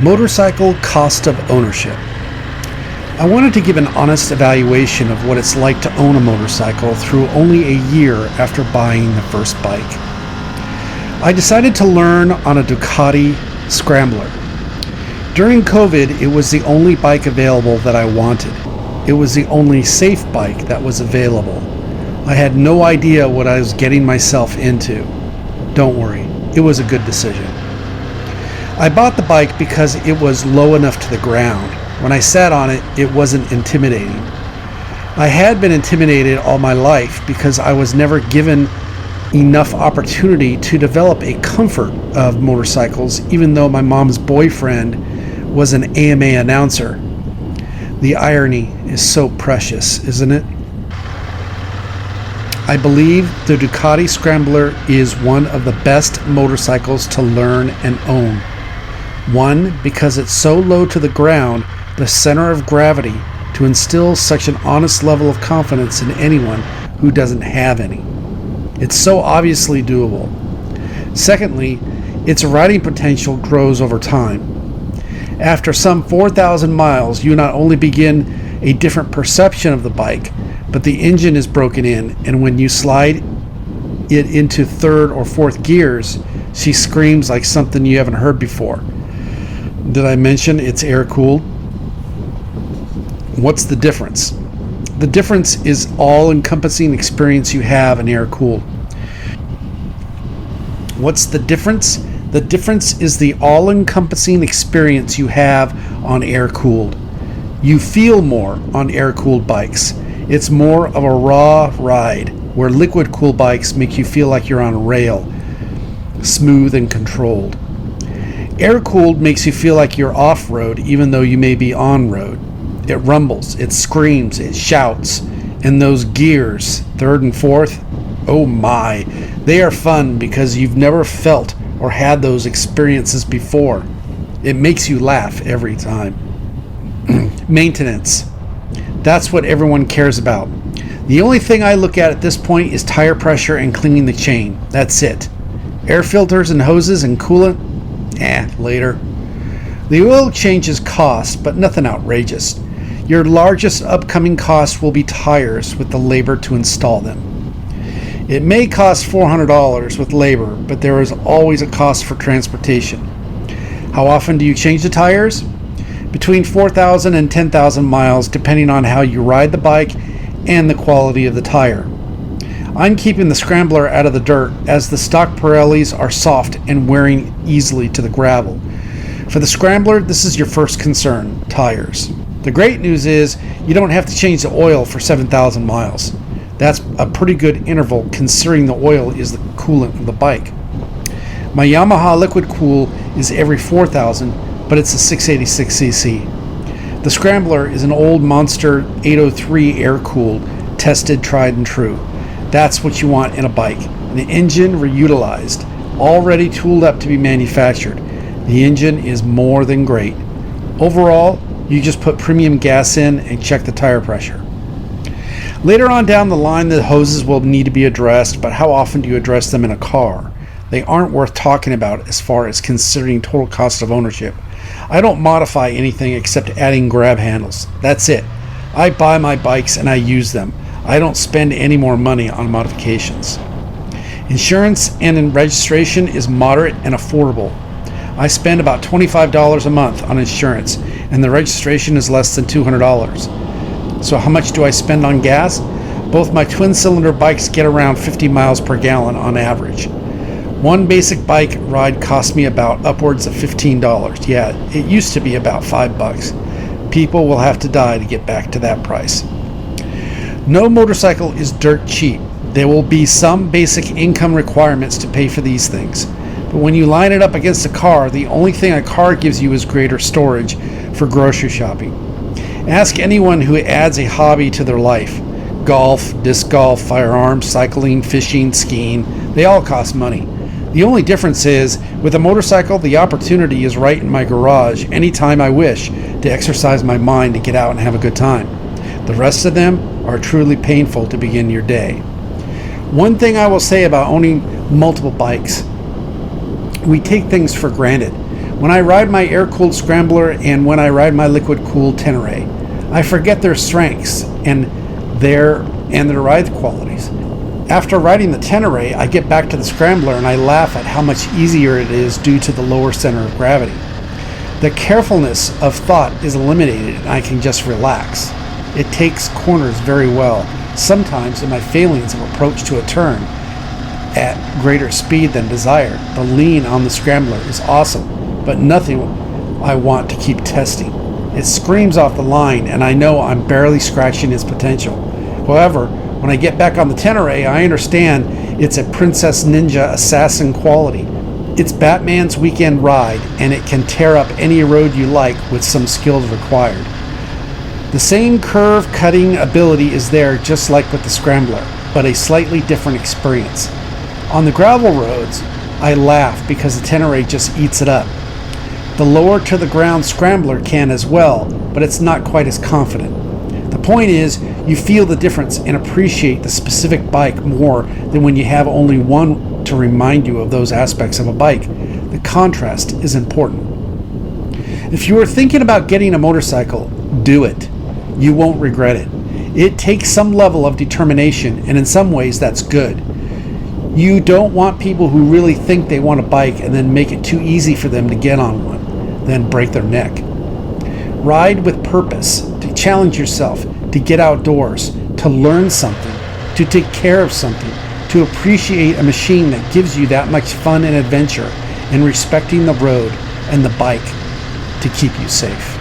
Motorcycle cost of ownership. I wanted to give an honest evaluation of what it's like to own a motorcycle through only a year after buying the first bike. I decided to learn on a Ducati Scrambler. During COVID, it was the only bike available that I wanted. It was the only safe bike that was available. I had no idea what I was getting myself into. Don't worry, it was a good decision. I bought the bike because it was low enough to the ground. When I sat on it, it wasn't intimidating. I had been intimidated all my life because I was never given enough opportunity to develop a comfort of motorcycles, even though my mom's boyfriend was an AMA announcer. The irony is so precious, isn't it? I believe the Ducati Scrambler is one of the best motorcycles to learn and own. One, because it's so low to the ground, the center of gravity, to instill such an honest level of confidence in anyone who doesn't have any. It's so obviously doable. Secondly, its riding potential grows over time. After some 4,000 miles, you not only begin a different perception of the bike, but the engine is broken in, and when you slide it into third or fourth gears, she screams like something you haven't heard before. Did I mention it's air-cooled? What's the difference? The difference is all-encompassing experience you have in air-cooled. What's the difference? The difference is the all-encompassing experience you have on air-cooled. You feel more on air-cooled bikes. It's more of a raw ride, where liquid-cooled bikes make you feel like you're on a rail, smooth and controlled. Air-cooled makes you feel like you're off-road even though you may be on-road. It rumbles, it screams, it shouts, and those gears, third and fourth, oh my, they are fun because you've never felt or had those experiences before. It makes you laugh every time. Maintenance. That's what everyone cares about. The only thing I look at this point is tire pressure and cleaning the chain. That's it. Air filters and hoses and coolant? Later. The oil changes cost, but nothing outrageous. Your largest upcoming cost will be tires with the labor to install them. It may cost $400 with labor, but there is always a cost for transportation. How often do you change the tires? Between 4,000 and 10,000 miles, depending on how you ride the bike and the quality of the tire. I'm keeping the Scrambler out of the dirt, as the stock Pirellis are soft and wearing easily to the gravel. For the Scrambler, this is your first concern, tires. The great news is you don't have to change the oil for 7,000 miles. That's a pretty good interval considering the oil is the coolant of the bike. My Yamaha Liquid Cool is every 4,000, but it's a 686cc. The Scrambler is an old Monster 803 air-cooled, tested, tried and true. That's what you want in a bike. An engine reutilized, already tooled up to be manufactured. The engine is more than great. Overall, you just put premium gas in and check the tire pressure. Later on down the line, the hoses will need to be addressed, but how often do you address them in a car? They aren't worth talking about as far as considering total cost of ownership. I don't modify anything except adding grab handles. That's it. I buy my bikes and I use them. I don't spend any more money on modifications. Insurance and registration is moderate and affordable. I spend about $25 a month on insurance, and the registration is less than $200. So how much do I spend on gas? Both my twin-cylinder bikes get around 50 miles per gallon on average. One basic bike ride cost me about upwards of $15. Yeah, it used to be about $5. People will have to die to get back to that price. No motorcycle is dirt cheap. There will be some basic income requirements to pay for these things. But when you line it up against a car, the only thing a car gives you is greater storage for grocery shopping. Ask anyone who adds a hobby to their life. Golf, disc golf, firearms, cycling, fishing, skiing, they all cost money. The only difference is, with a motorcycle, the opportunity is right in my garage anytime I wish to exercise my mind to get out and have a good time. The rest of them are truly painful to begin your day. One thing I will say about owning multiple bikes, we take things for granted. When I ride my air-cooled Scrambler and when I ride my liquid-cooled Tenere, I forget their strengths and their ride qualities. After riding the Tenere, I get back to the Scrambler and I laugh at how much easier it is due to the lower center of gravity. The carefulness of thought is eliminated and I can just relax. It takes corners very well. Sometimes in my failings of approach to a turn at greater speed than desired, the lean on the Scrambler is awesome, but nothing I want to keep testing. It screams off the line and I know I'm barely scratching its potential. However, when I get back on the Tenere, I understand it's a Princess Ninja assassin quality. It's Batman's weekend ride, and it can tear up any road you like with some skills required. The same curve-cutting ability is there just like with the Scrambler, but a slightly different experience. On the gravel roads, I laugh because the Tenere just eats it up. The lower to the ground Scrambler can as well, but it's not quite as confident. The point is, you feel the difference and appreciate the specific bike more than when you have only one to remind you of those aspects of a bike. The contrast is important. If you are thinking about getting a motorcycle, do it. You won't regret it. It takes some level of determination, and in some ways that's good. You don't want people who really think they want a bike and then make it too easy for them to get on one, then break their neck. Ride with purpose, to challenge yourself, to get outdoors, to learn something, to take care of something, to appreciate a machine that gives you that much fun and adventure, and respecting the road and the bike to keep you safe.